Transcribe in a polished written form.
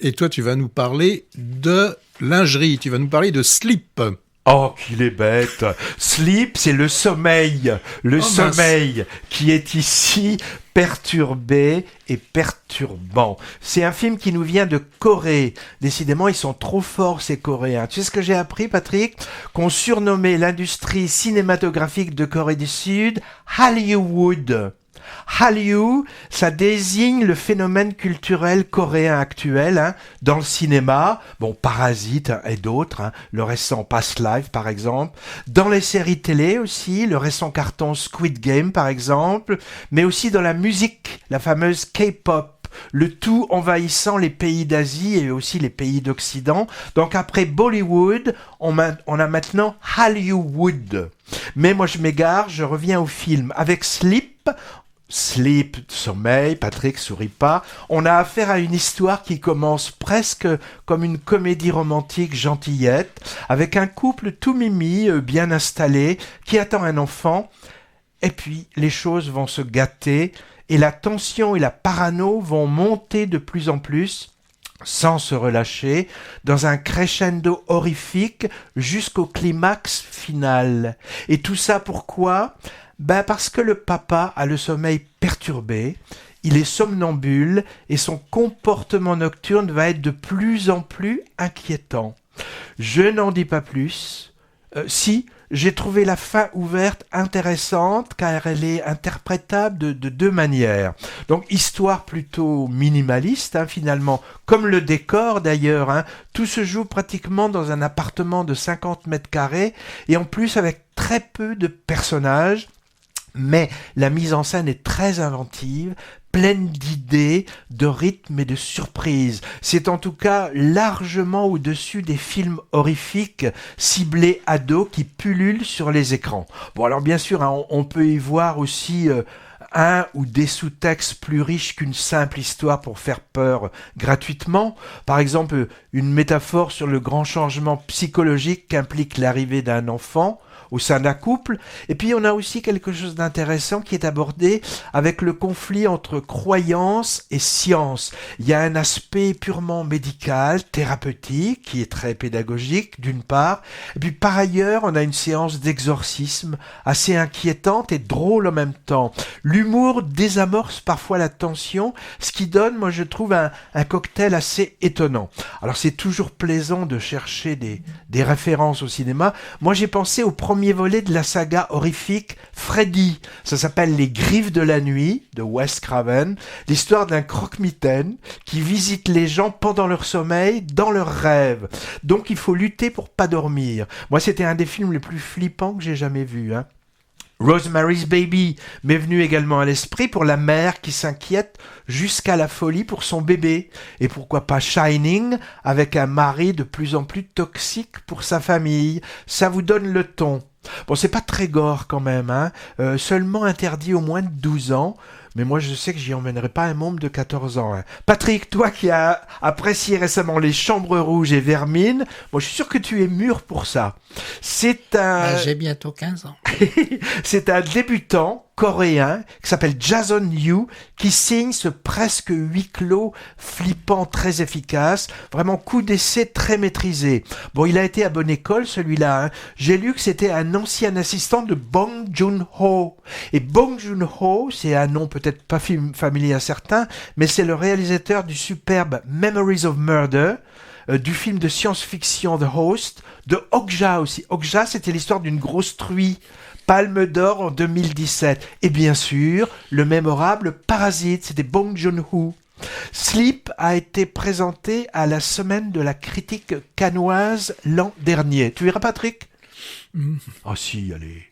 Et toi, tu vas nous parler de lingerie, tu vas nous parler de slip. Oh, qu'il est bête. Sleep, c'est le sommeil. Le sommeil qui est ici perturbé et perturbant. C'est un film qui nous vient de Corée. Décidément, ils sont trop forts, ces Coréens. Tu sais ce que j'ai appris, Patrick? Qu'on surnommait l'industrie cinématographique de Corée du Sud Hollywood. Hallyu, ça désigne le phénomène culturel coréen actuel dans le cinéma, bon, Parasite et d'autres, le récent Past Life par exemple, dans les séries télé aussi, le récent carton Squid Game par exemple, mais aussi dans la musique, la fameuse K-pop, le tout envahissant les pays d'Asie et aussi les pays d'Occident. Donc après Bollywood, on a maintenant Hollywood. Mais moi je m'égare, je reviens au film avec Sleep, sommeil, Patrick sourit pas. On a affaire à une histoire qui commence presque comme une comédie romantique gentillette, avec un couple tout mimi, bien installé, qui attend un enfant. Et puis, les choses vont se gâter, et la tension et la parano vont monter de plus en plus, sans se relâcher, dans un crescendo horrifique jusqu'au climax final. Et tout ça pourquoi ? Parce que le papa a le sommeil perturbé, il est somnambule et son comportement nocturne va être de plus en plus inquiétant. Je n'en dis pas plus. Si, j'ai trouvé la fin ouverte intéressante car elle est interprétable de deux manières. Donc histoire plutôt minimaliste finalement, comme le décor d'ailleurs. Tout se joue pratiquement dans un appartement de 50 mètres carrés et en plus avec très peu de personnages. Mais la mise en scène est très inventive, pleine d'idées, de rythmes et de surprises. C'est en tout cas largement au-dessus des films horrifiques ciblés ados qui pullulent sur les écrans. Bon alors bien sûr, on peut y voir aussi un ou des sous-textes plus riches qu'une simple histoire pour faire peur gratuitement. Par exemple, une métaphore sur le grand changement psychologique qu'implique l'arrivée d'un enfant au sein d'un couple. Et puis on a aussi quelque chose d'intéressant qui est abordé avec le conflit entre croyance et science. Il y a un aspect purement médical, thérapeutique, qui est très pédagogique d'une part, et puis par ailleurs on a une séance d'exorcisme assez inquiétante et drôle en même temps. L'humour désamorce parfois la tension, ce qui donne, moi je trouve, un cocktail assez étonnant. Alors c'est toujours plaisant de chercher des références au cinéma. Moi j'ai pensé au premier volet de la saga horrifique Freddy. Ça s'appelle Les Griffes de la Nuit de Wes Craven, l'histoire d'un croque-mitaine qui visite les gens pendant leur sommeil, dans leurs rêves. Donc il faut lutter pour pas dormir. Moi c'était un des films les plus flippants que j'ai jamais vus. Rosemary's Baby m'est venu également à l'esprit pour la mère qui s'inquiète jusqu'à la folie pour son bébé. Et pourquoi pas Shining avec un mari de plus en plus toxique pour sa famille. Ça vous donne le ton. Bon, c'est pas très gore quand même, seulement interdit aux moins de 12 ans. Mais moi, je sais que j'y emmènerai pas un môme de 14 ans. Patrick, toi qui as apprécié récemment Les Chambres Rouges et Vermine, moi, je suis sûr que tu es mûr pour ça. J'ai bientôt 15 ans. C'est un débutant coréen qui s'appelle Jason Yu qui signe ce presque huis clos flippant très efficace, vraiment coup d'essai très maîtrisé. Bon, il a été à bonne école celui-là. J'ai lu que c'était un ancien assistant de Bong Joon-ho. Et Bong Joon-ho, c'est un nom peut-être pas familier à certains, mais c'est le réalisateur du superbe Memories of Murder, du film de science-fiction The Host, de Okja aussi. Okja, c'était l'histoire d'une grosse truie. Palme d'or en 2017. Et bien sûr, le mémorable Parasite, c'était Bong Joon-ho. Sleep a été présenté à la semaine de la critique cannoise l'an dernier. Tu iras, Patrick ? Ah si, allez.